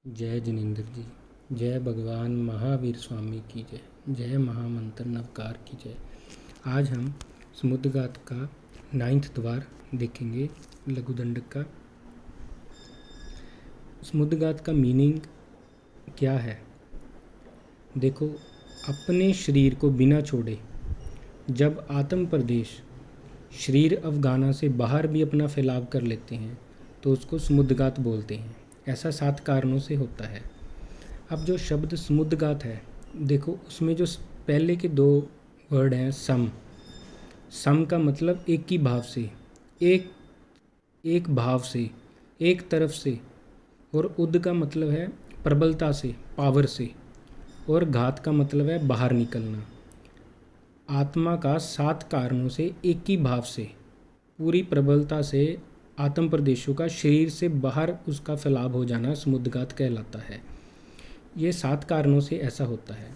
जय जिनेंद्र जी। जय भगवान महावीर स्वामी की जय। जय महामंत्र नवकार की जय। आज हम समुद्रघात का 9th द्वार देखेंगे, लघुदंडक का। समुद्रघात का मीनिंग क्या है? देखो, अपने शरीर को बिना छोड़े जब आत्म प्रदेश शरीर अवगाना से बाहर भी अपना फैलाव कर लेते हैं तो उसको समुद्रघात बोलते हैं। ऐसा 7 कारणों से होता है। अब जो शब्द समुद्रघात है, देखो उसमें जो पहले के 2 वर्ड हैं, सम का मतलब एक ही भाव से, एक भाव से, एक तरफ से, और उद का मतलब है प्रबलता से, पावर से, और घात का मतलब है बाहर निकलना। आत्मा का 7 कारणों से एक ही भाव से, पूरी प्रबलता से आत्म प्रदेशों का शरीर से बाहर उसका फैलाव हो जाना समुद्रघात कहलाता है। ये 7 कारणों से ऐसा होता है।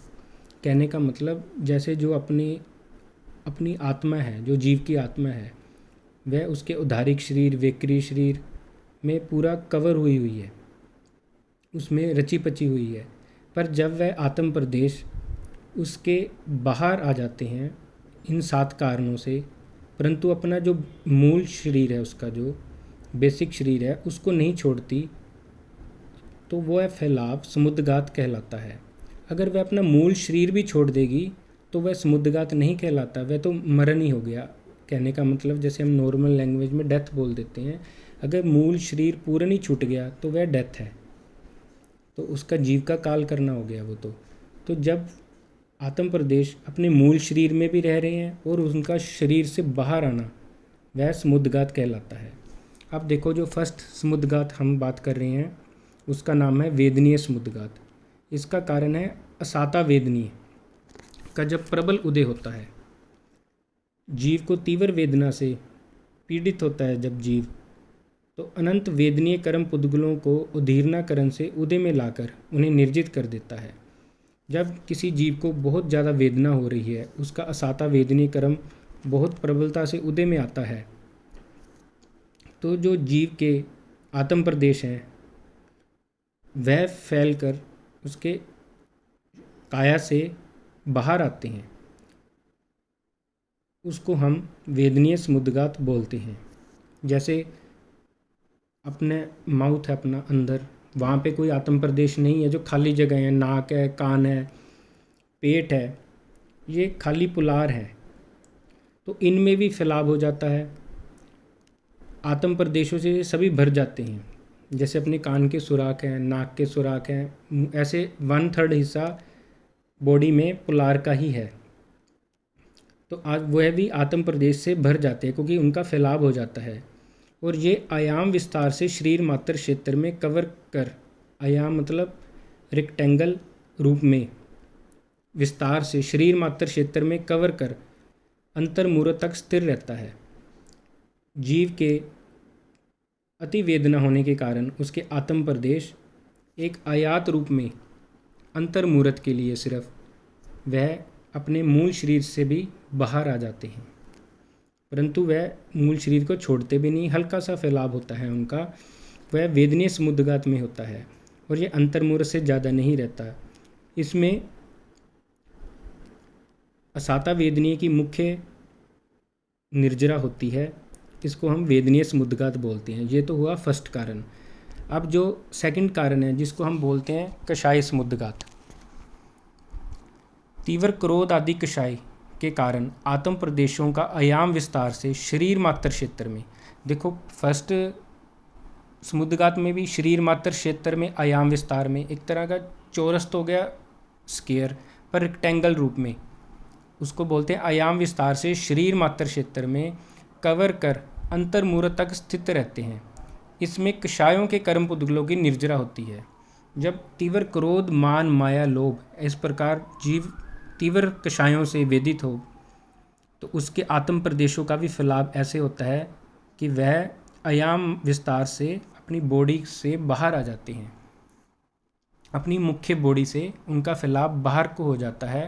कहने का मतलब, जैसे जो अपनी आत्मा है, जो जीव की आत्मा है, वह उसके उदारिक शरीर, वेक्री शरीर में पूरा कवर हुई है, उसमें रची पची हुई है। पर जब वह आत्म प्रदेश उसके बाहर आ जाते हैं इन 7 कारणों से, परंतु अपना जो मूल शरीर है, उसका जो बेसिक शरीर है, उसको नहीं छोड़ती, तो वह फैलाव समुद्रघात कहलाता है। अगर वह अपना मूल शरीर भी छोड़ देगी तो वह समुद्रघात नहीं कहलाता, वह तो मरण ही हो गया। कहने का मतलब, जैसे हम नॉर्मल लैंग्वेज में डेथ बोल देते हैं, अगर मूल शरीर पूरा नहीं छूट गया तो वह डेथ है, तो उसका जीव का काल करना हो गया वो तो जब आत्म प्रदेश अपने मूल शरीर में भी रह रहे हैं और उनका शरीर से बाहर आना, वह समुद्रघात कहलाता है। अब देखो, जो फर्स्ट समुद्रघात हम बात कर रहे हैं उसका नाम है वेदनीय समुद्रघात। इसका कारण है असाता वेदनीय का जब प्रबल उदय होता है, जीव को तीव्र वेदना से पीड़ित होता है जब जीव, तो अनंत वेदनीय कर्म पुद्गलों को उदीर्णाकरण से उदय में लाकर उन्हें निर्जित कर देता है। जब किसी जीव को बहुत ज़्यादा वेदना हो रही है, उसका असाता वेदनीय कर्म बहुत प्रबलता से उदय में आता है, तो जो जीव के आत्म प्रदेश हैं वह फैलकर उसके काया से बाहर आते हैं। उसको हम वेदनीय समुद्रघात बोलते हैं। जैसे अपने माउथ है अपना अंदर, वहाँ पे कोई आत्म प्रदेश नहीं है, जो खाली जगह है, नाक है, कान है, पेट है, ये खाली पुलार है, तो इनमें भी फैलाव हो जाता है। आत्म प्रदेशों से सभी भर जाते हैं। जैसे अपने कान के सुराख हैं, नाक के सुराख हैं, ऐसे 1/3 हिस्सा बॉडी में पुलार का ही है, तो आज वह भी आत्म प्रदेश से भर जाते हैं क्योंकि उनका फैलाव हो जाता है। और ये आयाम विस्तार से शरीर मात्र क्षेत्र में कवर कर, आयाम मतलब रेक्टेंगल रूप में, विस्तार से शरीर मात्र क्षेत्र में कवर कर अंतर्मूर्त तक स्थिर रहता है। जीव के अति वेदना होने के कारण उसके आत्म प्रदेश एक आयात रूप में अंतर्मूर्त के लिए सिर्फ वह अपने मूल शरीर से भी बाहर आ जाते हैं, परंतु वह मूल शरीर को छोड़ते भी नहीं। हल्का सा फैलाव होता है उनका, वह वेदनीय समुद्रघात में होता है और ये अंतर्मूर्त से ज़्यादा नहीं रहता। इसमें असाता वेदनीय की मुख्य निर्जरा होती है, इसको हम वेदनीय समुद्रघात बोलते हैं। ये तो हुआ फर्स्ट कारण। अब जो सेकंड कारण है, जिसको हम बोलते हैं कषाय समुद्रघात। तीव्र क्रोध आदि कषाय के कारण आत्म प्रदेशों का आयाम विस्तार से शरीर मात्र क्षेत्र में, देखो फर्स्ट समुद्रघात में भी शरीर मात्र क्षेत्र में आयाम विस्तार में, एक तरह का चौरस तो हो गया स्क्वायर, पर रेक्टेंगल रूप में, उसको बोलते हैं आयाम विस्तार से शरीर मात्र क्षेत्र में कवर कर अंतर्मूर्त तक स्थित रहते हैं। इसमें कषायों के कर्म पुद्गलों की निर्जरा होती है। जब तीव्र क्रोध, मान, माया, लोभ, इस प्रकार जीव तीव्र कषायों से वेदित हो, तो उसके आत्म प्रदेशों का भी फैलाव ऐसे होता है कि वह आयाम विस्तार से अपनी बॉडी से बाहर आ जाते हैं, अपनी मुख्य बॉडी से उनका फैलाव बाहर को हो जाता है।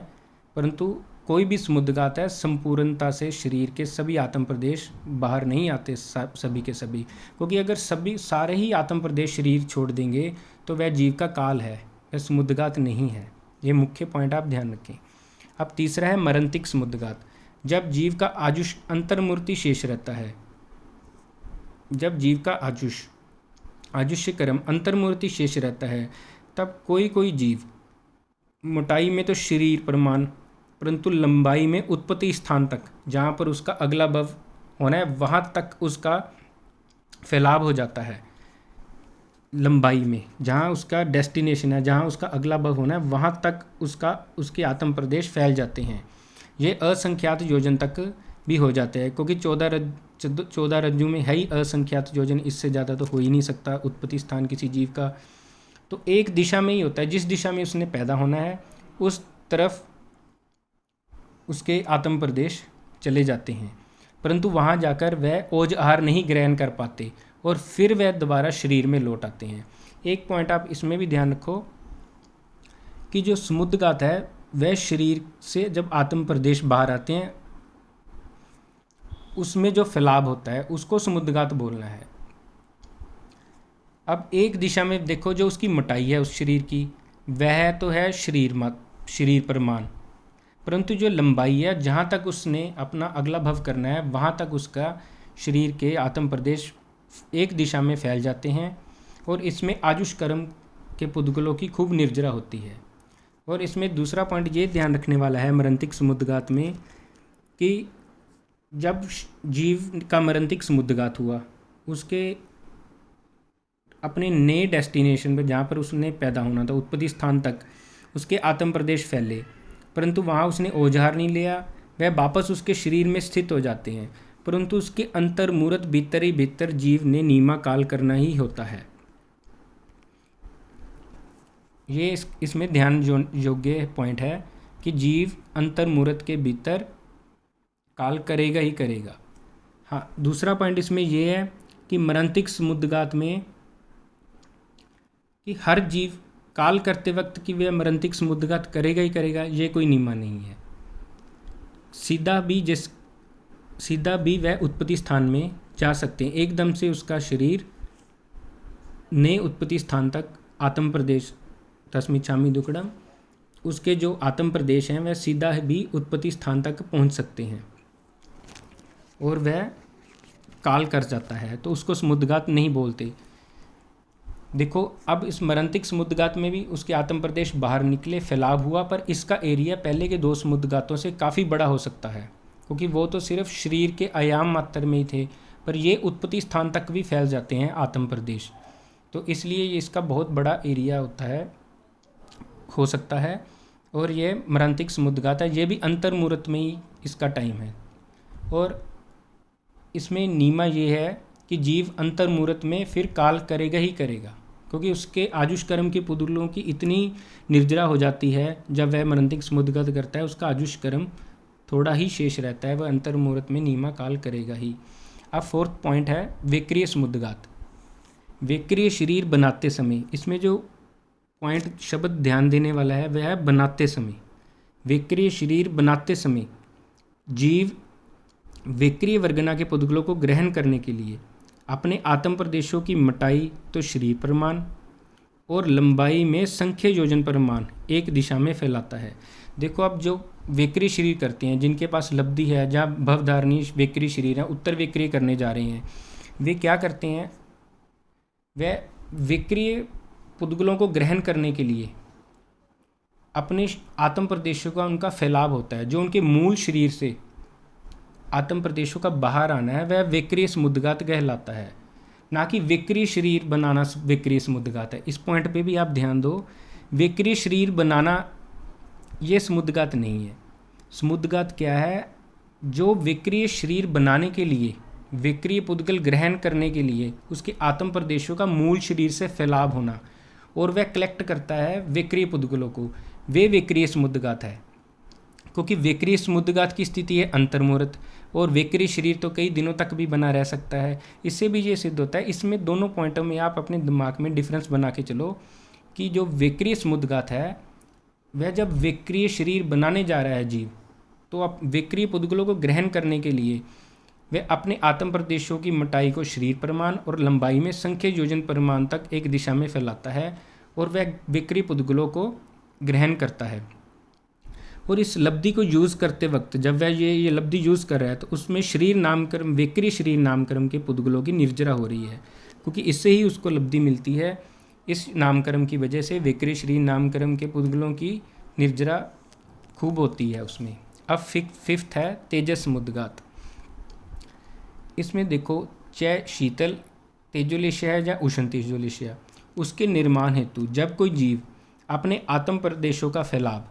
परंतु कोई भी समुद्रघात है, संपूर्णता से शरीर के सभी आत्म प्रदेश बाहर नहीं आते, सभी के सभी, क्योंकि अगर सारे ही आत्म प्रदेश शरीर छोड़ देंगे तो वह जीव का काल है, वह समुद्घात नहीं है। ये मुख्य पॉइंट आप ध्यान रखें। अब तीसरा है मरणतिक समुद्घात। जब जीव का आजुष अंतर्मूर्ति शेष रहता है, जब जीव का आजुष्य कर्म अंतर्मूर्ति शेष रहता है, तब कोई कोई जीव मोटाई में तो शरीर प्रमाण, परंतु लंबाई में उत्पत्ति स्थान तक, जहाँ पर उसका अगला भव होना है वहाँ तक उसका फैलाव हो जाता है। लंबाई में जहाँ उसका डेस्टिनेशन है, जहाँ उसका अगला भव होना है वहाँ तक उसके आत्म प्रदेश फैल जाते हैं। ये असंख्यात योजन तक भी हो जाते हैं, क्योंकि 14 रज्जु में है ही असंख्यात योजन, इससे ज़्यादा तो हो ही नहीं सकता उत्पत्ति स्थान किसी जीव का। तो एक दिशा में ही होता है, जिस दिशा में उसने पैदा होना है उस तरफ उसके आत्म प्रदेश चले जाते हैं, परंतु वहाँ जाकर वह ओज आहार नहीं ग्रहण कर पाते और फिर वह दोबारा शरीर में लौट आते हैं। एक पॉइंट आप इसमें भी ध्यान रखो कि जो समुद्घात है वह शरीर से जब आत्म प्रदेश बाहर आते हैं उसमें जो फैलाव होता है उसको समुद्घात बोलना है। अब एक दिशा में देखो, जो उसकी मोटाई है उस शरीर की वह तो है शरीर प्रमाण, परंतु जो लंबाई है जहाँ तक उसने अपना अगला भव करना है वहाँ तक उसका शरीर के आत्म प्रदेश एक दिशा में फैल जाते हैं और इसमें आजुष कर्म के पुद्गलों की खूब निर्जरा होती है। और इसमें दूसरा पॉइंट ये ध्यान रखने वाला है मरणतिक समुद्घात में कि जब जीव का मरणतिक समुद्घात हुआ, उसके अपने नए डेस्टिनेशन पर जहाँ पर उसने पैदा होना था उत्पत्ति स्थान तक उसके आत्म प्रदेश फैले, परंतु वहाँ उसने ओझार नहीं लिया, वह वापस उसके शरीर में स्थित हो जाते हैं, परंतु उसके अंतर्मूर्त भीतर ही भीतर जीव ने नीमा काल करना ही होता है। ये इसमें ध्यान योग्य पॉइंट है कि जीव अंतर्मूर्त के भीतर काल करेगा ही करेगा। हाँ, दूसरा पॉइंट इसमें यह है कि मरणतिक समुद्घात में कि हर जीव काल करते वक्त कि वह मरणतिक समुद्घात करेगा ही करेगा, ये कोई नियम नहीं है। सीधा भी वह उत्पत्ति स्थान में जा सकते हैं, एकदम से उसका शरीर नए उत्पत्ति स्थान तक आत्म प्रदेश तस्मिच्छामि दुक्कडम, उसके जो आत्म प्रदेश हैं वह सीधा भी उत्पत्ति स्थान तक पहुंच सकते हैं और वह काल कर जाता है, तो उसको समुद्घात नहीं बोलते। देखो, अब इस मरणतिक समुद्घात में भी उसके आत्म प्रदेश बाहर निकले, फैलाव हुआ, पर इसका एरिया पहले के 2 समुद्घातों से काफ़ी बड़ा हो सकता है, क्योंकि वो तो सिर्फ शरीर के आयाम मात्र में ही थे, पर ये उत्पत्ति स्थान तक भी फैल जाते हैं आत्म प्रदेश, तो इसलिए ये इसका बहुत बड़ा एरिया हो सकता है। और ये मरणतिक समुद्घात है, ये भी अंतर्मूर्त में ही इसका टाइम है। और इसमें नीमा ये है कि जीव अंतर्मूर्त में फिर काल करेगा ही करेगा, क्योंकि उसके आजुष कर्म के पुद्गलों की इतनी निर्जरा हो जाती है, जब वह मरणतिक समुद्घात करता है उसका आजुष कर्म थोड़ा ही शेष रहता है, वह अंतर्मूर्त में नीमा काल करेगा ही। अब 4th पॉइंट है विक्रिय समुद्घात। विक्रिय शरीर बनाते समय, इसमें जो पॉइंट शब्द ध्यान देने वाला है वह है बनाते समय। विक्रिय शरीर बनाते समय जीव विक्रिय वर्गना के पुद्गलों को ग्रहण करने के लिए अपने आत्म प्रदेशों की मोटाई तो शरीर प्रमाण और लंबाई में संख्य योजन प्रमाण एक दिशा में फैलाता है। देखो, अब जो विक्रिय शरीर करते हैं, जिनके पास लब्धि है, जहाँ भवधारणी विक्रिय शरीर है, उत्तर विक्रिय करने जा रहे हैं, वे क्या करते हैं, वे विक्रिय पुद्गलों को ग्रहण करने के लिए अपने आत्म प्रदेशों का उनका फैलाव होता है, जो उनके मूल शरीर से आत्म प्रदेशों का बाहर आना है, वह विक्रिय समुद्घात कहलाता है, ना कि विक्रिय शरीर बनाना विक्रिय समुद्घात है। इस पॉइंट पे भी आप ध्यान दो, विक्रिय शरीर बनाना ये समुद्घात नहीं है। समुद्घात क्या है, जो विक्रिय शरीर बनाने के लिए, विक्रिय पुद्गल ग्रहण करने के लिए उसके आत्म प्रदेशों का मूल शरीर से फैलाव होना और वह कलेक्ट करता है विक्रिय पुद्गलों को, वे विक्रिय समुद्घात है। क्योंकि विक्रिय समुद्घात की स्थिति है अंतर्मूर्त, और विक्रिय शरीर तो कई दिनों तक भी बना रह सकता है। इससे भी ये सिद्ध होता है, इसमें दोनों पॉइंटों में आप अपने दिमाग में डिफरेंस बना के चलो कि जो विक्रिय समुद्घात है वह जब विक्रिय शरीर बनाने जा रहा है जीव, तो अब विक्रिय पुद्गलों को ग्रहण करने के लिए वह अपने आत्म प्रदेशों की मोटाई को शरीर प्रमाण और लंबाई में संख्य योजन प्रमाण तक एक दिशा में फैलाता है, और वह विक्री पुद्गलों को ग्रहण करता है। और इस लब्धि को यूज़ करते वक्त जब वह ये लब्धि यूज़ कर रहा है तो उसमें शरीर नामकर्म, विक्री शरीर नामकर्म के पुद्गलों की निर्जरा हो रही है, क्योंकि इससे ही उसको लब्धि मिलती है। इस नामकर्म की वजह से विक्री शरीर नामकर्म के पुद्गलों की निर्जरा खूब होती है उसमें। अब फिफ्थ है तेजस मुद्गात। इसमें देखो चाहे शीतल तेजोलेशिया है या उष्ण तेजोलेशिया, उसके निर्माण हेतु जब कोई जीव अपने आत्म प्रदेशों का फैलाव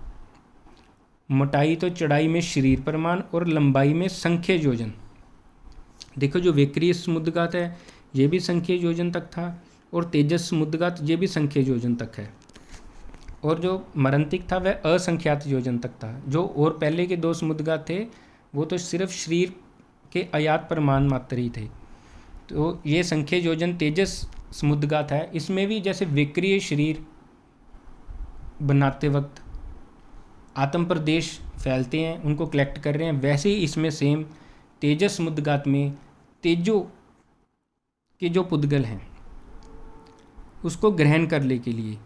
मोटाई तो चौड़ाई में शरीर प्रमाण और लंबाई में संख्य योजन, देखो जो विक्रीय समुद्गात है ये भी संख्य योजन तक था और तेजस समुद्गात ये भी संख्य योजन तक है, और जो मरंतिक था वह असंख्यात योजन तक था। जो और पहले के 2 समुद्गात थे वो तो सिर्फ शरीर के अयात प्रमाण मात्र ही थे। तो ये संख्य योजन तेजस समुद्गात है। इसमें भी जैसे विक्रीय शरीर बनाते वक्त आत्म प्रदेश फैलते हैं, उनको कलेक्ट कर रहे हैं, वैसे ही इसमें सेम तेजस मुद्गात में तेजो के जो पुद्गल हैं उसको ग्रहण करने के लिए,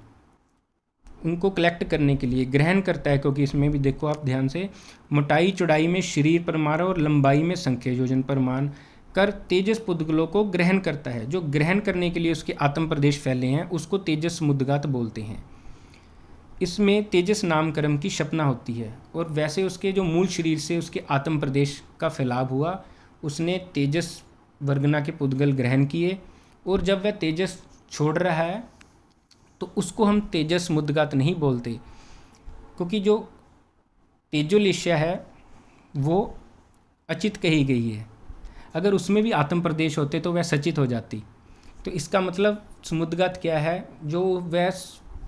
उनको कलेक्ट करने के लिए ग्रहण करता है, क्योंकि इसमें भी देखो आप ध्यान से मोटाई चौड़ाई में शरीर प्रमाण और लंबाई में संख्या योजन प्रमाण कर तेजस पुद्गलों को ग्रहण करता है। जो ग्रहण करने के लिए उसके आत्म प्रदेश फैले हैं उसको तेजस मुद्गात बोलते हैं। इसमें तेजस नामकर्म की शपना होती है, और वैसे उसके जो मूल शरीर से उसके आत्म प्रदेश का फैलाव हुआ, उसने तेजस वर्गना के पुद्गल ग्रहण किए, और जब वह तेजस छोड़ रहा है तो उसको हम तेजस मुद्गात नहीं बोलते, क्योंकि जो तेजोलेशिया है वो अचित कही गई है। अगर उसमें भी आत्म प्रदेश होते तो वह सचित हो जाती। तो इसका मतलब समुद्गात क्या है, जो वह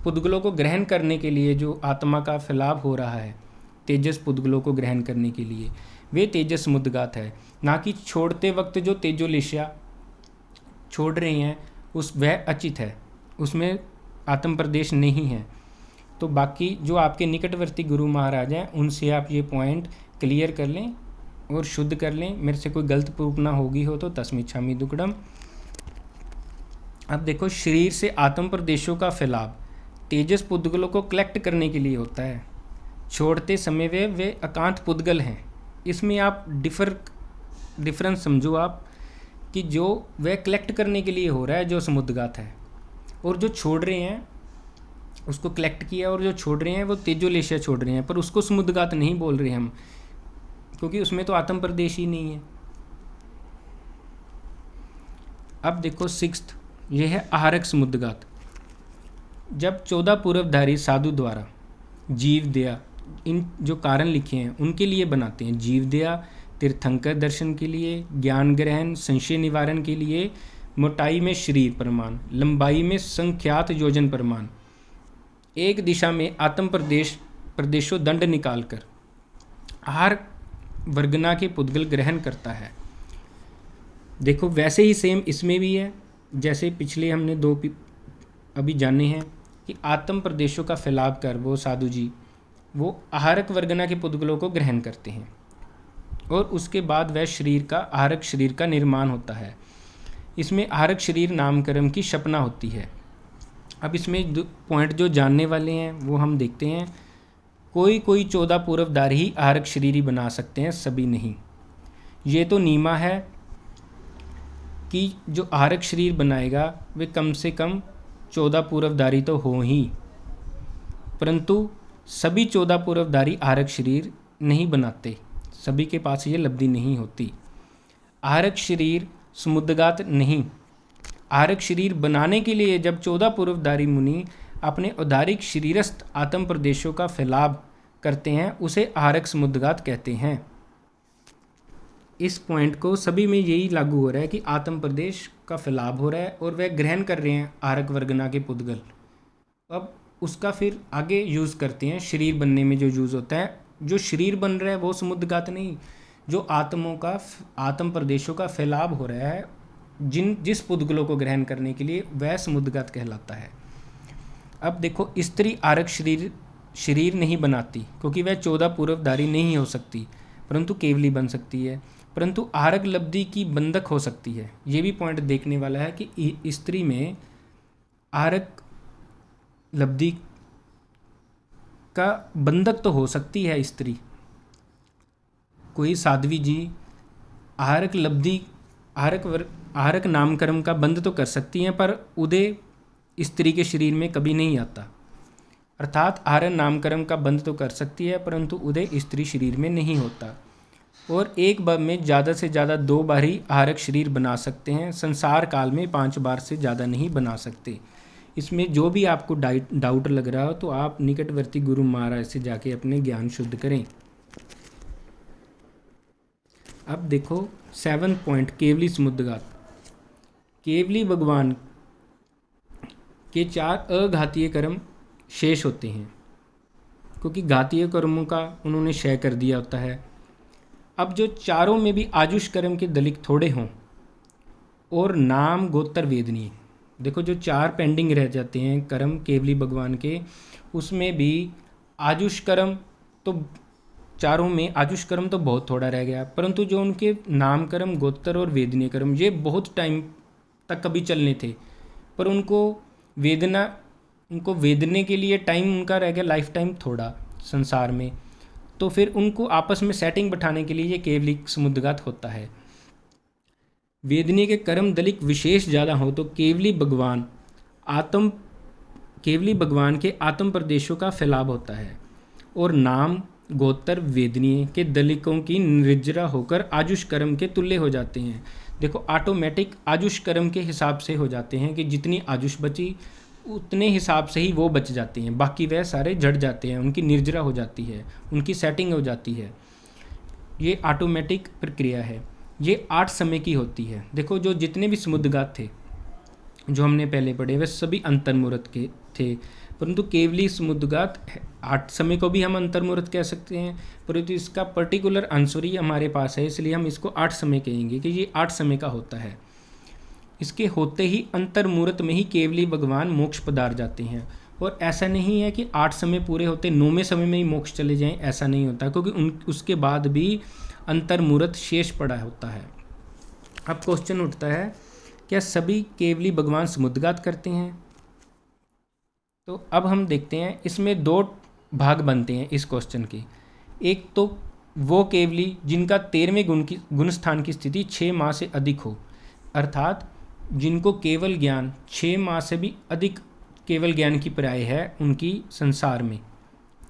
पुद्गलों को ग्रहण करने के लिए जो आत्मा का फैलाव हो रहा है तेजस पुद्गलों को ग्रहण करने के लिए, वे तेजस मुद्गात है, ना कि छोड़ते वक्त जो तेजोलेशिया छोड़ रहे हैं उस वह अचित है, उसमें आत्म प्रदेश नहीं है। तो बाकी जो आपके निकटवर्ती गुरु महाराज हैं उनसे आप ये पॉइंट क्लियर कर लें और शुद्ध कर लें। मेरे से कोई गलत प्रूफ ना होगी हो तो तस्मिच्छामि दुक्कडम। अब देखो शरीर से आत्म प्रदेशों का फैलाव तेजस पुद्गलों को कलेक्ट करने के लिए होता है, छोड़ते समय वे एकांत पुद्गल हैं। इसमें आप डिफरेंस समझो आप कि जो वह कलेक्ट करने के लिए हो रहा है जो समुद्गात है, और जो छोड़ रहे हैं उसको कलेक्ट किया, और जो छोड़ रहे हैं वो तेजोलेशिया छोड़ रहे हैं, पर उसको समुद्गात नहीं बोल रहे हम, क्योंकि उसमें तो आत्म प्रदेश ही नहीं है। अब देखो सिक्स्थ, यह है आहारक समुद्गात। जब 14 पूर्वधारी साधु द्वारा जीव दया, इन जो कारण लिखे हैं उनके लिए बनाते हैं, जीव दया तीर्थंकर दर्शन के लिए, ज्ञान ग्रहण, संशय निवारण के लिए, मोटाई में शरीर प्रमाण, लंबाई में संख्यात योजन प्रमाण, एक दिशा में आत्म प्रदेशों दंड निकालकर आहार वर्गना के पुद्गल ग्रहण करता है। देखो वैसे ही सेम इसमें भी है, जैसे पिछले हमने 2 अभी जाने हैं कि आत्म प्रदेशों का फैलाव कर वो साधु जी वो आहारक वर्गना के पुद्गलों को ग्रहण करते हैं, और उसके बाद वह शरीर का आहारक शरीर का निर्माण होता है। इसमें आहारक शरीर नामकर्म की शपना होती है। अब इसमें पॉइंट जो जानने वाले हैं वो हम देखते हैं। कोई 14 पूर्वधारी ही आहारक शरीर ही बना सकते हैं, सभी नहीं। ये तो नीमा है कि जो आहारक शरीर बनाएगा वे कम से कम 14 पूर्वधारी तो हो ही, परंतु सभी 14 पूर्वधारी आहारक शरीर नहीं बनाते, सभी के पास ये लब्धि नहीं होती। आहारक शरीर समुद्गात नहीं, आहारक शरीर बनाने के लिए जब 14 पूर्वधारी मुनि अपने औदारिक शरीरस्थ आत्म प्रदेशों का फैलाव करते हैं उसे आहारक समुद्गात कहते हैं। इस पॉइंट को सभी में यही लागू हो रहा है कि आत्म प्रदेश का फैलाव हो रहा है और वह ग्रहण कर रहे हैं आहारक वर्गना के पुद्गल। अब उसका फिर आगे यूज़ करते हैं, शरीर बनने में जो यूज़ होता है, जो शरीर बन रहा है वो समुद्गात नहीं, जो आत्मों का आत्म प्रदेशों का फैलाव हो रहा है जिस पुद्गलों को ग्रहण करने के लिए वह समुद्गात कहलाता है। अब देखो स्त्री आहारक शरीर नहीं बनाती क्योंकि वह 14 पूर्वधारी नहीं हो सकती, परंतु केवली बन सकती है, परंतु आहारक लब्धि की बंधक हो सकती है। ये भी पॉइंट देखने वाला है कि स्त्री में आहारक लब्धि का बंधक तो हो सकती है स्त्री, कोई साध्वी जी आहारक लब्धि आहारक नामकर्म का बंध तो कर सकती हैं, पर उदय स्त्री के शरीर में कभी नहीं आता। अर्थात आहारक नामकर्म का बंध तो कर सकती है, परंतु उदय स्त्री शरीर में नहीं होता। और एक बार में ज़्यादा से ज़्यादा 2 बार ही आहारक शरीर बना सकते हैं, संसार काल में 5 बार से ज़्यादा नहीं बना सकते। इसमें जो भी आपको डाउट लग रहा हो तो आप निकटवर्ती गुरु महाराज से जाके अपने ज्ञान शुद्ध करें। अब देखो 7 पॉइंट केवली समुद्रघात। केवली भगवान के 4 अघातीय कर्म शेष होते हैं, क्योंकि घातीय कर्मों का उन्होंने क्षय कर दिया होता है। अब जो चारों में भी आजुष कर्म के दलिक थोड़े हों और नाम गोत्र वेदनीय, देखो जो 4 पेंडिंग रह जाते हैं कर्म केवली भगवान के, उसमें भी आजुष कर्म तो चारों में आजुष कर्म तो बहुत थोड़ा रह गया, परंतु जो उनके नाम कर्म गोत्र और वेदनीय कर्म ये बहुत टाइम तक कभी चलने थे, पर उनको वेदने के लिए टाइम उनका रह गया लाइफ टाइम थोड़ा संसार में, तो फिर उनको आपस में सेटिंग बैठाने के लिए ये केवली समुद्रघात होता है। वेदनीय के कर्म दलिक विशेष ज़्यादा हो तो केवली भगवान के आत्म प्रदेशों का फैलाव होता है और नाम गोत्र वेदनीय के दलिकों की निर्जरा होकर आजुष कर्म के तुल्य हो जाते हैं। देखो ऑटोमेटिक आजुष कर्म के हिसाब से हो जाते हैं कि जितनी आजुष बची उतने हिसाब से ही वो बच जाते हैं, बाकी वह सारे झड़ जाते हैं, उनकी निर्जरा हो जाती है, उनकी सेटिंग हो जाती है। ये ऑटोमेटिक प्रक्रिया है। ये 8 समय की होती है। देखो जो जितने भी समुद्रघात थे जो हमने पहले पढ़े वह सभी अंतर्मुहूर्त के थे, परंतु केवली समुद्रघात 8 समय को भी हम अंतर्मुहूर्त कह सकते हैं, परंतु इसका पर्टिकुलर आंसर ही हमारे पास है, इसलिए हम इसको 8 समय कहेंगे कि ये 8 समय का होता है। इसके होते ही अंतर्मुहूर्त में ही केवली भगवान मोक्ष पधार जाते हैं। और ऐसा नहीं है कि 8 समय पूरे होते 9वें समय में ही मोक्ष चले जाएं, ऐसा नहीं होता, क्योंकि उसके बाद भी अंतर्मुहूर्त शेष पड़ा होता है। अब क्वेश्चन उठता है, क्या सभी केवली भगवान समुद्रघात करते हैं? तो अब हम देखते हैं, इसमें 2 भाग बनते हैं इस क्वेश्चन के। एक तो वो केवली जिनका 13वें गुण स्थान की स्थिति 6 माह से अधिक हो, अर्थात जिनको केवल ज्ञान 6 माह से भी अधिक केवल ज्ञान की प्राय है उनकी संसार में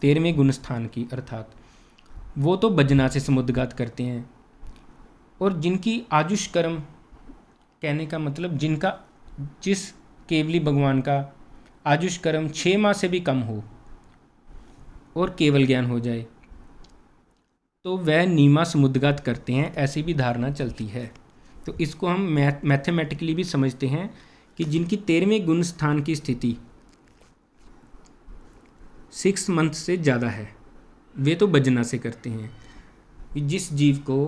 13वें गुण स्थान की, अर्थात वो तो बजना से समुद्रघात करते हैं। और जिनकी आजुष कर्म, कहने का मतलब जिस केवली भगवान का आजुष कर्म 6 माह से भी कम हो और केवल ज्ञान हो जाए तो वह नीमा समुद्रघात करते हैं, ऐसी भी धारणा चलती है। तो इसको हम मैथमेटिकली भी समझते हैं कि जिनकी 13वें गुण स्थान की स्थिति 6 मंथ से ज़्यादा है वे तो बजना से करते हैं। जिस जीव को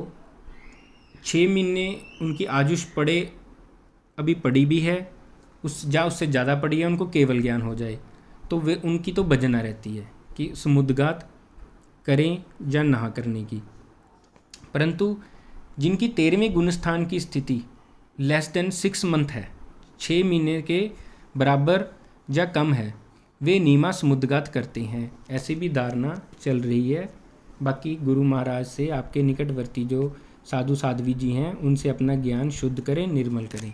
6 महीने उनकी आयुष पड़े, अभी पड़ी भी है, उससे ज़्यादा पड़ी है, उनको केवल ज्ञान हो जाए, तो वे उनकी तो बजना रहती है कि समुद्रघात करें या ना करने की। परंतु जिनकी 13वें गुणस्थान की स्थिति लेस देन 6 मंथ है, 6 महीने के बराबर या कम है, वे नीमा समुद्रघात करते हैं, ऐसी भी धारणा चल रही है। बाकी गुरु महाराज से, आपके निकटवर्ती जो साधु साध्वी जी हैं, उनसे अपना ज्ञान शुद्ध करें, निर्मल करें।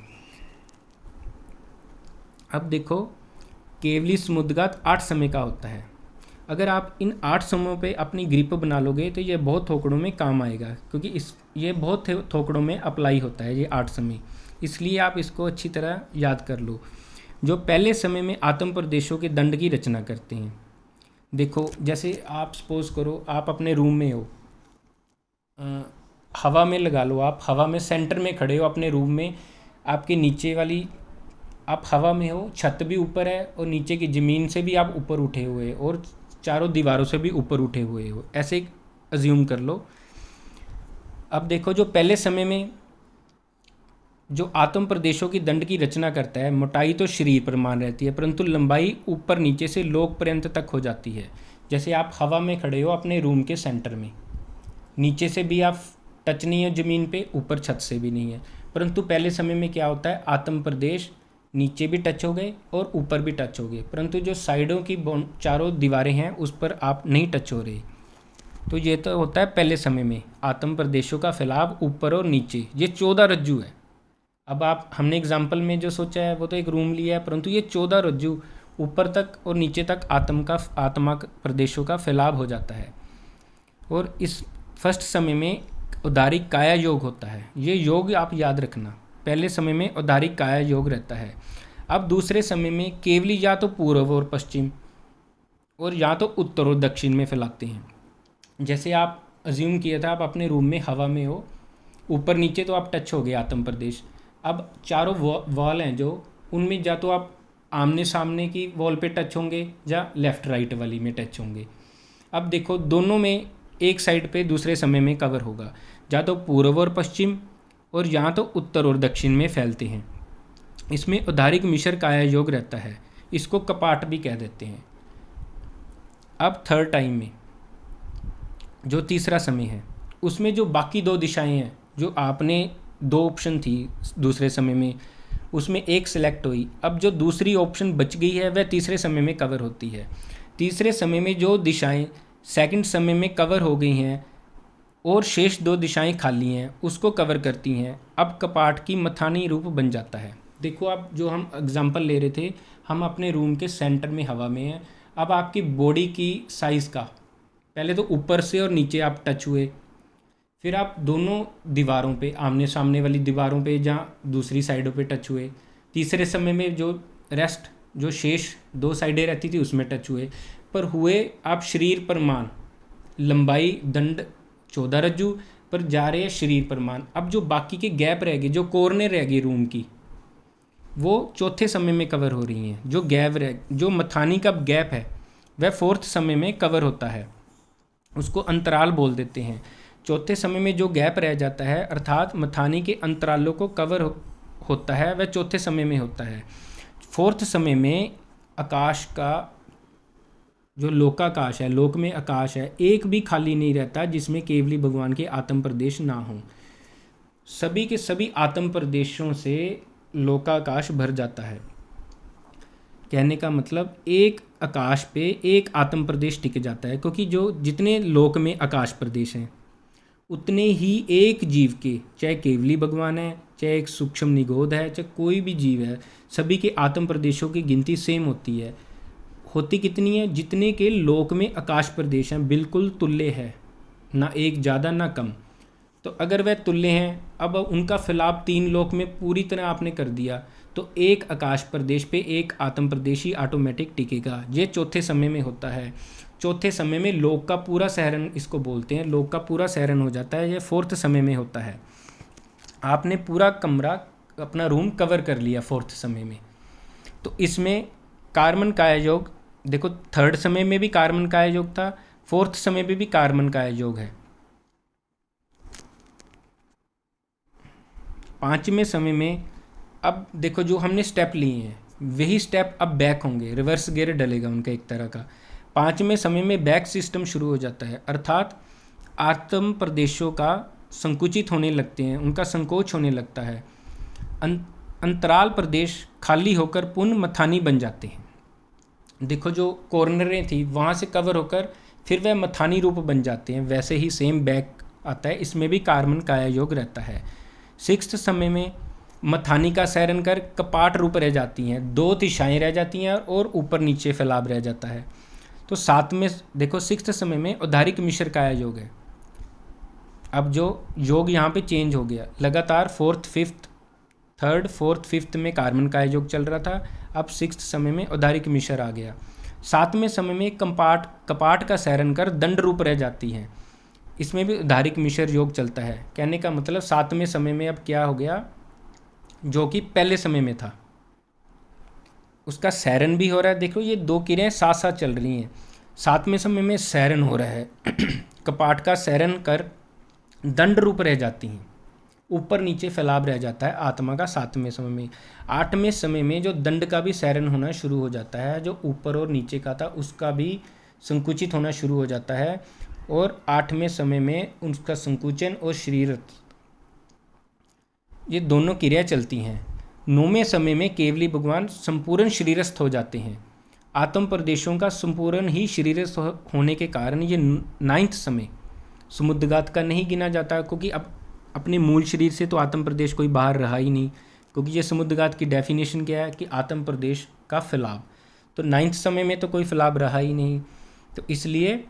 अब देखो, केवली समुद्रघात 8 समय का होता है। अगर आप इन 8 समयों पे अपनी ग्रिप बना लोगे तो ये बहुत थोकड़ों में काम आएगा, क्योंकि ये बहुत थोकड़ों में अप्लाई होता है ये 8 समय, इसलिए आप इसको अच्छी तरह याद कर लो। जो पहले समय में आत्म प्रदेशों के दंड की रचना करते हैं। देखो, जैसे आप सपोज करो आप अपने रूम में हो, हवा में लगा लो, आप हवा में सेंटर में खड़े हो अपने रूम में, आपके नीचे वाली, आप हवा में हो, छत भी ऊपर है और नीचे की ज़मीन से भी आप ऊपर उठे हुए और चारों दीवारों से भी ऊपर उठे हुए हो, ऐसे अज्यूम कर लो। अब देखो, जो पहले समय में जो आत्म प्रदेशों की दंड की रचना करता है, मोटाई तो शरीर पर मान रहती है, परंतु लंबाई ऊपर नीचे से लोक पर्यंत तक हो जाती है। जैसे आप हवा में खड़े हो अपने रूम के सेंटर में, नीचे से भी आप टच नहीं है ज़मीन पे, ऊपर छत से भी नहीं है, परंतु पहले समय में क्या होता है, आत्म प्रदेश नीचे भी टच हो गए और ऊपर भी टच हो गए, परंतु जो साइडों की चारों दीवारें हैं उस पर आप नहीं टच हो रहे। तो ये तो होता है पहले समय में आत्म प्रदेशों का फैलाव ऊपर और नीचे, ये 14 रज्जू है। अब आप हमने एग्जाम्पल में जो सोचा है वो तो एक रूम लिया है, परंतु ये 14 रज्जू ऊपर तक और नीचे तक आत्मा प्रदेशों का फैलाव हो जाता है। और इस फर्स्ट समय में उदारिक काया योग होता है। ये योग आप याद रखना, पहले समय में उदारिक काया योग रहता है। अब दूसरे समय में केवली या तो पूर्व और पश्चिम और या तो उत्तर और दक्षिण में फैलाते हैं। जैसे आप अज्यूम किया था आप अपने रूम में हवा में हो, ऊपर नीचे तो आप टच हो गए आत्म प्रदेश। अब चारों वॉल हैं जो, उनमें या तो आप आमने सामने की वॉल पे टच होंगे या लेफ़्ट राइट वाली में टच होंगे। अब देखो दोनों में एक साइड पे दूसरे समय में कवर होगा, या तो पूर्व और पश्चिम और या तो उत्तर और दक्षिण में फैलते हैं। इसमें उदारिक मिश्र काया योग रहता है, इसको कपाट भी कह देते हैं। अब थर्ड टाइम में जो तीसरा समय है उसमें जो बाकी दो दिशाएं हैं, जो आपने दो ऑप्शन थी दूसरे समय में, उसमें एक सिलेक्ट हुई। अब जो दूसरी ऑप्शन बच गई है वह तीसरे समय में कवर होती है। तीसरे समय में जो दिशाएं सेकंड समय में कवर हो गई हैं और शेष दो दिशाएं खाली हैं उसको कवर करती हैं। अब कपाट की मथानी रूप बन जाता है। देखो आप जो हम एग्जांपल ले रहे थे, हम अपने रूम के सेंटर में हवा में हैं। अब आपकी बॉडी की साइज़ का पहले तो ऊपर से और नीचे आप टच हुए, फिर आप दोनों दीवारों पे, आमने सामने वाली दीवारों पे जहाँ दूसरी साइडों पे टच हुए। तीसरे समय में जो रेस्ट जो शेष दो साइडें रहती थी उसमें टच हुए, पर हुए आप शरीर परमान लंबाई दंड 14 रज्जू पर जा रहे हैं शरीर परमान। अब जो बाकी के गैप रह गए, जो कॉर्नर रह गई रूम की, वो चौथे समय में कवर हो रही हैं। जो गैप रह जो मथानी का गैप है वह फोर्थ समय में कवर होता है, उसको अंतराल बोल देते हैं। चौथे समय में जो गैप रह जाता है अर्थात मथानी के अंतरालों को कवर होता है, वह चौथे समय में होता है। फोर्थ समय में आकाश का जो लोकाकाश है, लोक में आकाश है, एक भी खाली नहीं रहता जिसमें केवली भगवान के आत्म प्रदेश ना हो। सभी के सभी आत्म प्रदेशों से लोकाकाश भर जाता है। कहने का मतलब एक आकाश पे एक आत्म प्रदेश टिक जाता है, क्योंकि जो जितने लोक में आकाश प्रदेश हैं उतने ही एक जीव के, चाहे केवली भगवान है, चाहे एक सूक्ष्म निगोद है, चाहे कोई भी जीव है, सभी के आत्म प्रदेशों की गिनती सेम होती है। होती कितनी है? जितने के लोक में आकाश प्रदेश हैं बिल्कुल तुल्य है, ना एक ज़्यादा ना कम। तो अगर वह तुल्य हैं, अब उनका फैलाव तीन लोक में पूरी तरह आपने कर दिया, तो एक आकाश प्रदेश पे एक आत्म प्रदेश ही ऑटोमेटिक टिकेगा। ये चौथे समय में होता है। चौथे समय में लोक का पूरा सहरण, इसको बोलते हैं, लोक का पूरा सहरण हो जाता है। ये फोर्थ समय में होता है। आपने पूरा कमरा, अपना रूम कवर कर लिया फोर्थ समय में। तो इसमें कार्बन काया योग, देखो थर्ड समय में भी कार्बन काया योग था, फोर्थ समय में भी कार्बन काया योग है। पांचवें समय में अब देखो जो हमने स्टेप लिए हैं वही स्टेप अब बैक होंगे, रिवर्स गियर डलेगा उनका एक तरह का। पांचवें समय में बैक सिस्टम शुरू हो जाता है, अर्थात आत्म प्रदेशों का संकुचित होने लगते हैं, उनका संकोच होने लगता है। अंतराल प्रदेश खाली होकर पुनः मथानी बन जाते हैं। देखो जो कॉर्नरें थी वहाँ से कवर होकर फिर वह मथानी रूप बन जाते हैं, वैसे ही सेम बैक आता है। इसमें भी कार्बन काया योग रहता है। सिक्स्थ समय में मथानी का सैरन कर कपाट रूप रह जाती हैं, दो दिशाएं रह जाती हैं और ऊपर नीचे फैलाव रह जाता है। तो साथ में देखो सिक्स्थ समय में उदारिक मिश्र काया योग है। अब जो योग यहाँ पे चेंज हो गया, लगातार fourth fifth third fourth fifth में कार्बन काया योग चल रहा था, अब सिक्स्थ समय में उदारिक मिश्र आ गया। सातवें समय में कपाट का सैरन कर दंड रूप रह जाती हैं, इसमें भी उदारिक मिश्र योग चलता है। कहने का मतलब सातवें समय में अब क्या हो गया, जो कि पहले समय में था उसका सैरन भी हो रहा है। देखो ये दो किरें साथ साथ चल रही हैं। सातवें समय में सैरन हो रहा है कपाट का सैरन कर दंड रूप रह जाती हैं, ऊपर नीचे फैलाव रह जाता है आत्मा का सातवें समय में। आठवें समय में जो दंड का भी सैरन होना शुरू हो जाता है, जो ऊपर और नीचे का था उसका भी संकुचित होना शुरू हो जाता है, और आठवें समय में उसका संकुचन और शरीर, ये दोनों क्रिया चलती हैं। 9वें समय में केवली भगवान संपूर्ण शरीरस्थ हो जाते हैं। आत्म प्रदेशों का संपूर्ण ही शरीरस्थ होने के कारण ये 9th समय समुद्रघात का नहीं गिना जाता, क्योंकि अब अपने मूल शरीर से तो आत्म प्रदेश कोई बाहर रहा ही नहीं, क्योंकि ये समुद्रघात की डेफिनेशन क्या है कि आत्म प्रदेश का फैलाव। तो 9th समय में तो कोई फैलाव रहा ही नहीं, तो इसलिए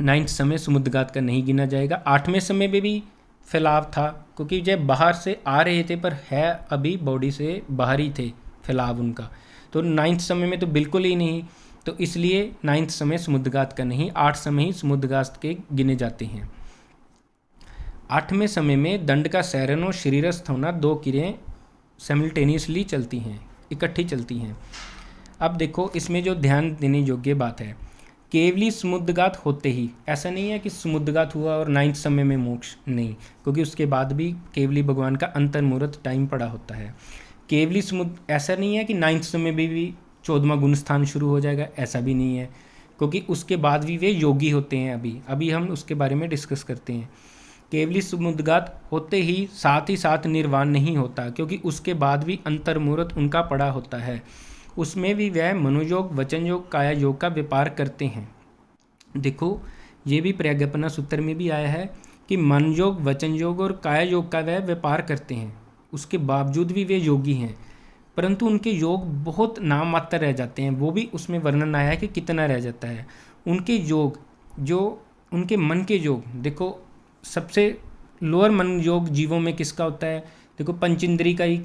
9th समय समुद्रघात का नहीं गिना जाएगा। 8वें समय में भी फैलाव था, क्योंकि जब बाहर से आ रहे थे पर है अभी बॉडी से बाहर ही थे फैलाव उनका, तो 9th समय में तो बिल्कुल ही नहीं, तो इसलिए 9th समय समुद्रघात का नहीं, 8 समय ही समुद्रघात के गिने जाते हैं। 8वें समय में दंड का सैरन और शरीरस्थ होना, 2 क्रियाएं साइमल्टेनियसली चलती हैं, इकट्ठी चलती हैं। अब देखो इसमें जो ध्यान देने योग्य बात है, केवली समुद्रघात होते ही, ऐसा नहीं है कि समुद्रघात हुआ और 9th समय में मोक्ष, नहीं, क्योंकि उसके बाद भी केवली भगवान का अंतर्मुहूर्त टाइम पड़ा होता है। केवली समुद्र, ऐसा नहीं है कि 9th समय में भी 14वां गुण स्थान शुरू हो जाएगा, ऐसा भी नहीं है, क्योंकि उसके बाद भी वे योगी होते हैं। अभी हम उसके बारे में डिस्कस करते हैं। केवली समुद्रघात होते ही साथ निर्वाण नहीं होता, क्योंकि उसके बाद भी अंतर्मुहूर्त उनका पड़ा होता है, उसमें भी वह मनोयोग, वचन योग, काया योग का व्यापार करते हैं। देखो ये भी प्रज्ञापना सूत्र में भी आया है कि मन योग, वचन योग और काया योग का वह व्यापार करते हैं, उसके बावजूद भी वे योगी हैं, परंतु उनके योग बहुत नाम मात्र रह जाते हैं। वो भी उसमें वर्णन आया है कि कितना रह जाता है उनके योग, जो उनके मन के योग। देखो सबसे लोअर मन योग जीवों में किसका होता है, देखो पंचेंद्री का ही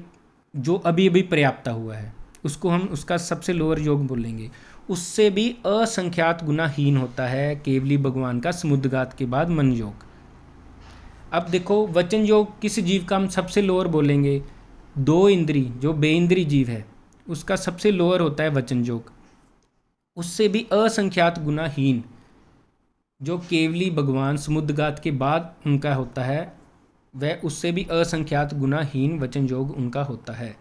जो अभी अभी पर्याप्ता हुआ है, उसको हम उसका सबसे लोअर योग बोलेंगे। उससे भी असंख्यात गुना हीन होता है केवली भगवान का समुद्रघात के बाद मन योग। अब देखो वचन योग किस जीव का हम सबसे लोअर बोलेंगे, 2 इंद्री जो बेइंद्री जीव है उसका सबसे लोअर होता है वचन योग। उससे भी असंख्यात गुना हीन जो केवली भगवान समुद्रघात के बाद उनका होता है, वह उससे भी असंख्यात गुना हीन वचन योग उनका होता है।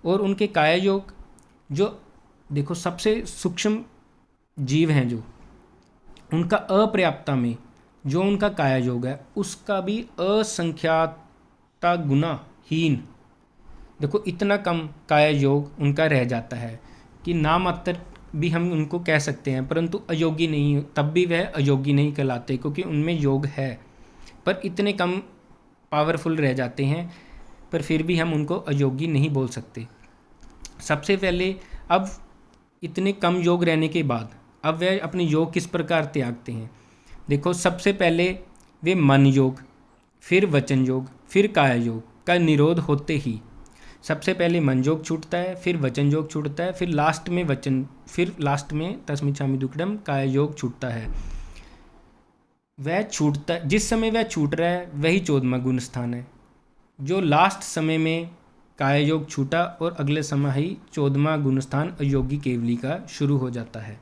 और उनके काया योग, जो देखो सबसे सूक्ष्म जीव हैं, जो उनका अपर्याप्तता में जो उनका काया योग है, उसका भी असंख्याता गुना हीन, देखो इतना कम काया योग उनका रह जाता है कि नामात्र भी हम उनको कह सकते हैं, परंतु अयोगी नहीं, तब भी वह अयोगी नहीं कहलाते, क्योंकि उनमें योग है पर इतने कम पावरफुल रह जाते हैं, पर फिर भी हम उनको अयोगी नहीं बोल सकते। सबसे पहले अब इतने कम योग रहने के बाद अब वे अपने योग किस प्रकार त्यागते हैं। देखो सबसे पहले वे मन योग, फिर वचन योग, फिर काया योग का निरोध होते ही सबसे पहले मन योग छूटता है, फिर वचन योग छूटता है, फिर लास्ट में तस्मिच्छामि दुक्कडम काया योग छूटता है। वह छूटता, जिस समय वह छूट रहा है वही 14वां गुण स्थान है। जो लास्ट समय में काया योग छूटा और अगले समय ही 14वां गुण स्थान अयोगी केवली का शुरू हो जाता है।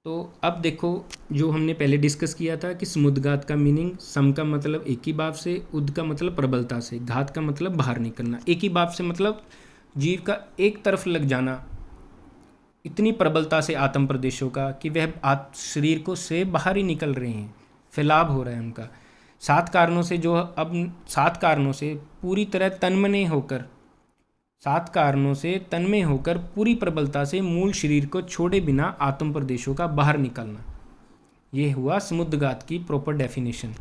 तो अब देखो जो हमने पहले डिस्कस किया था कि समुद्रघात का मीनिंग, सम का मतलब एक ही भाव से, उद का मतलब प्रबलता से, घात का मतलब बाहर निकलना। एक ही भाव से मतलब जीव का एक तरफ लग जाना, इतनी प्रबलता से आत्म प्रदेशों का कि वह शरीर को से बाहर ही निकल रहे हैं, फैलाव हो रहा है उनका 7 कारणों से, जो अब 7 कारणों से पूरी तरह तन्मय होकर, 7 कारणों से तन्मय होकर पूरी प्रबलता से मूल शरीर को छोड़े बिना आत्म प्रदेशों का बाहर निकलना, ये हुआ समुद्रघात की प्रॉपर डेफिनेशन।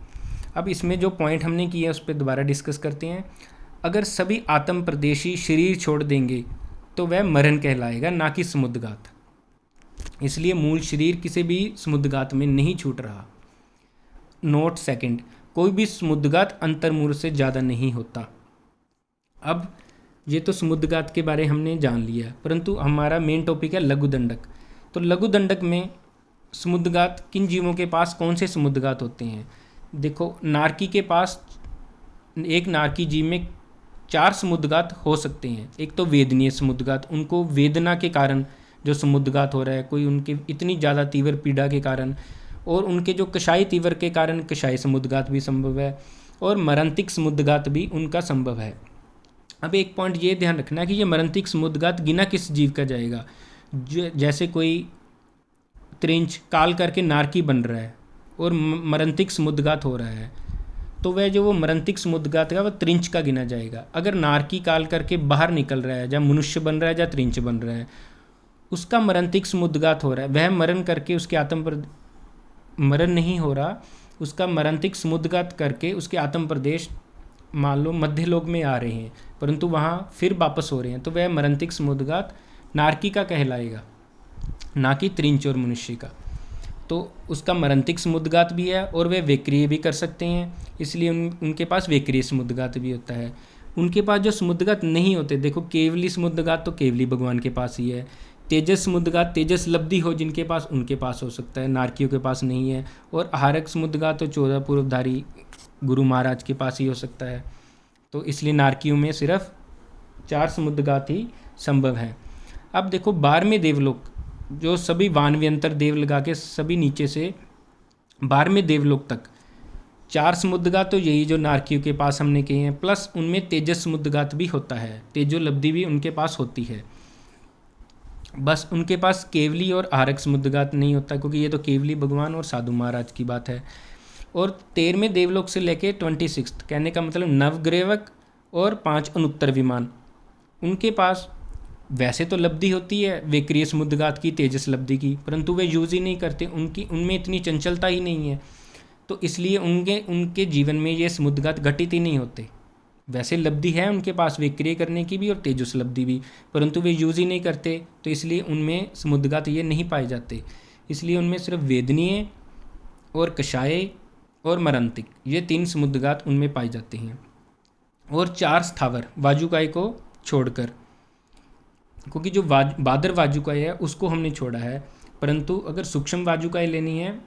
अब इसमें जो पॉइंट हमने किया उस पर दोबारा डिस्कस करते हैं। अगर सभी आत्म प्रदेशी शरीर छोड़ देंगे तो वह मरण कहलाएगा, ना कि समुद्रघात। इसलिए मूल शरीर किसी भी समुद्रघात में नहीं छूट रहा। नोट सेकंड, कोई भी समुद्रघात अंतर्मुहूर्त से ज़्यादा नहीं होता। अब ये तो समुद्रघात के बारे हमने जान लिया, परंतु हमारा मेन टॉपिक है लघु दंडक। तो लघु दंडक में समुद्रघात किन जीवों के पास कौन से समुद्रघात होते हैं। देखो नारकी के पास, एक नारकी जीव में 4 समुद्रघात हो सकते हैं। एक तो वेदनीय समुद्रघात, उनको वेदना के कारण जो समुद्रघात हो रहा है, कोई उनके इतनी ज़्यादा तीव्र पीड़ा के कारण, और उनके जो कषाय तीव्र के कारण कषाय समुद्रघात भी संभव है, और मरणिक समुद्रघात भी उनका संभव है। अब एक पॉइंट ये ध्यान रखना कि ये मरणिक समुद्रघात गिना किस जीव का जाएगा। जैसे कोई त्रिंच काल करके नारकी बन रहा है और मरणिक समुद्रघात हो रहा है, तो वह जो वो मरणिक समुद्रगात है वह त्रिंच का गिना जाएगा। अगर नारकी काल करके बाहर निकल रहा है, जहाँ मनुष्य बन रहा है, जहाँ त्रिंच बन रहा है, उसका मरणिक समुद्रगात हो रहा है, वह मरण करके उसके आत्म पर मरण नहीं हो रहा, उसका मरणिक समुद्रगात करके उसके आत्म प्रदेश मान लो मध्य लोक में आ रहे हैं, परंतु वहाँ फिर वापस हो रहे हैं, तो वह मरणिक समुद्रगात नारकी का कहलाएगा, ना कि त्रिंच और मनुष्य का। तो उसका मरणिक समुद्रगात भी है और वे विक्रिय भी कर सकते हैं, इसलिए उनके पास विक्रिय समुद्रगात भी होता है। उनके पास जो समुद्रगात नहीं होते, देखो केवली समुद्रगात तो केवली भगवान के पास ही है, तेजस समुद्रगात तेजस लब्धि हो जिनके पास, उनके पास हो सकता है, नारकियों के पास नहीं है। और आहारक समुद्रगात तो 14 पूर्वधारी गुरु महाराज के पास ही हो सकता है। तो इसलिए नारकियों में सिर्फ 4 समुद्रगात ही संभव है। अब देखो 12वें देवलोक, जो सभी वानव्यंतर देव लगा के सभी नीचे से 12वें देवलोक तक 4 समुद्रगात तो यही जो नारकियों के पास हमने कहे हैं, प्लस उनमें तेजस समुद्रगात भी होता है, तेजो लब्धि भी उनके पास होती है। बस उनके पास केवली और आहारक समुद्रगात नहीं होता, क्योंकि ये तो केवली भगवान और साधु महाराज की बात है। और 13वें देवलोक से लेके 26, कहने का मतलब नवग्रेवक और 5 अनुत्तर विमान, उनके पास वैसे तो लब्धि होती है विक्रिय समुद्रगात की, तेजस लब्धि की, परंतु वे यूज़ ही नहीं करते, उनमें इतनी चंचलता ही नहीं है, तो इसलिए उनके जीवन में ये समुद्रगात घटित ही नहीं होते। वैसे लब्धि है उनके पास विक्रिय करने की भी और तेजस लब्धि भी, परंतु वे यूज़ ही नहीं करते, तो इसलिए उनमें समुद्रगात ये नहीं पाए जाते। इसलिए उनमें सिर्फ वेदनीय और कषाय और मरणिक, ये 3 समुद्रगात उनमें पाए जाते हैं। और 4 स्थावर वाजुकाय को छोड़कर, क्योंकि जो बादर वाजुकाय है उसको हमने छोड़ा है, परंतु अगर सूक्ष्म वाजुकाय लेनी है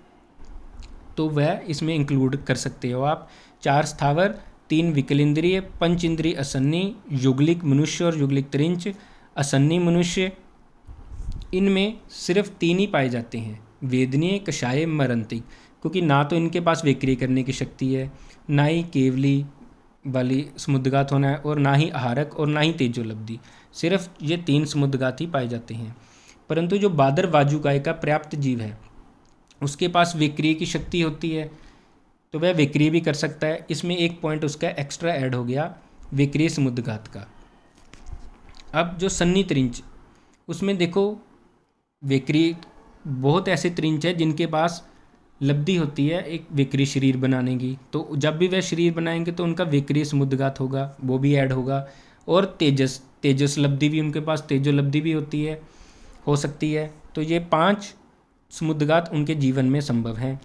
तो वह इसमें इंक्लूड कर सकते हो आप। 4 स्थावर, 3 विकल इंद्रिय, 5 इंद्रिय असन्नी, युगलिक मनुष्य और युगलिक त्रिंच, असन्नी मनुष्य, इनमें सिर्फ 3 ही पाए जाते हैं, वेदनीय, कषाय, मरणिक, क्योंकि ना तो इनके पास विक्रिय करने की शक्ति है, ना ही केवली वाली समुद्रगात होना है, और ना ही आहारक और ना ही तेजोलब्धि, सिर्फ ये 3 समुद्रगात ही पाए जाते हैं। परंतु जो बादर वाजुकाय का पर्याप्त जीव है उसके पास विक्रिय की शक्ति होती है, तो वह विक्रिय भी कर सकता है। इसमें एक पॉइंट उसका एक्स्ट्रा ऐड हो गया विक्रिय समुद्रगात का। अब जो सन्नी त्रिंच, उसमें देखो विक्रिय बहुत ऐसे त्रिंच है जिनके पास लब्धि होती है एक विक्रिय शरीर बनाने की, तो जब भी वह शरीर बनाएंगे तो उनका विक्रिय समुद्रगात होगा, वो भी ऐड होगा। और तेजस लब्धि भी उनके पास, तेजो लब्धि भी होती है, हो सकती है। तो ये 5 समुद्रगात उनके जीवन में संभव हैं।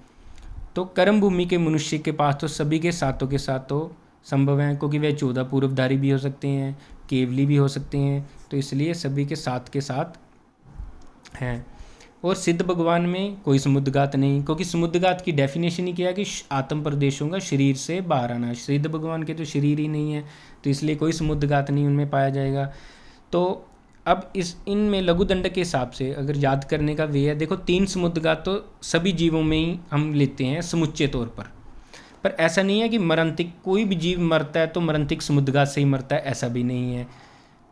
तो कर्म भूमि के मनुष्य के पास तो सभी के सातों संभव हैं, क्योंकि वे 14 पूर्वधारी भी हो सकते हैं, केवली भी हो सकते हैं, तो इसलिए सभी के साथ हैं। और सिद्ध भगवान में कोई समुद्रगात नहीं, क्योंकि समुद्रगात की डेफिनेशन ही क्या है कि आत्म प्रदेशों का शरीर से बाहर आना। सिद्ध भगवान के तो शरीर ही नहीं है, तो इसलिए कोई समुद्रगात नहीं उनमें पाया जाएगा। तो अब इनमें लघुदंड के हिसाब से अगर याद करने का वे है, देखो 3 समुद्रगात तो सभी जीवों में ही हम लेते हैं समुच्चय तौर पर ऐसा नहीं है कि मरणिक कोई भी जीव मरता है तो मरणिक समुद्रगात से ही मरता है, ऐसा भी नहीं है।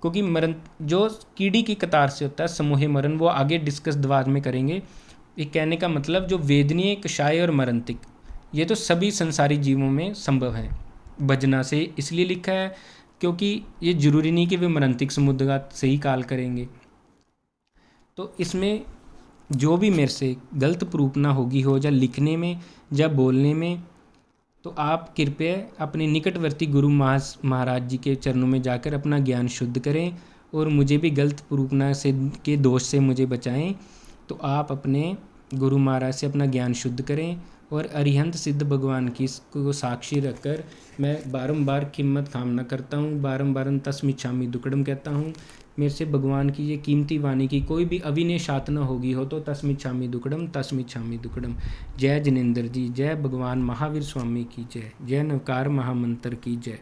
क्योंकि मरण जो कीड़ी की कतार से होता है समूह मरण, वो आगे डिस्कस बाद में करेंगे। ये कहने का मतलब जो वेदनीय, कषाय और मरणिक, ये तो सभी संसारी जीवों में संभव है। भजना से इसलिए लिखा है क्योंकि ये जरूरी नहीं कि वे मरणिक समुद्रगात से ही काल करेंगे। तो इसमें जो भी मेरे से गलत प्रूफ ना होगी हो, या लिखने में या बोलने में, तो आप कृपया अपने निकटवर्ती गुरु महाराज जी के चरणों में जाकर अपना ज्ञान शुद्ध करें और मुझे भी गलत प्रूपना से के दोष से मुझे बचाएं। तो आप अपने गुरु महाराज से अपना ज्ञान शुद्ध करें और अरिहंत सिद्ध भगवान की को साक्षी रखकर मैं बारंबार कीमत कामना करता हूँ, बारंबार तस्मिच्छामि दुक्कडम कहता हूँ। मेरे से भगवान की ये कीमती वाणी की कोई भी अविनय साधना होगी हो तो तस्मिच्छामि दुक्कडम, तस्मिच्छामि दुक्कडम। जय जिनेंद्र जी, जय भगवान महावीर स्वामी की जय, जय नवकार महामंत्र की जय।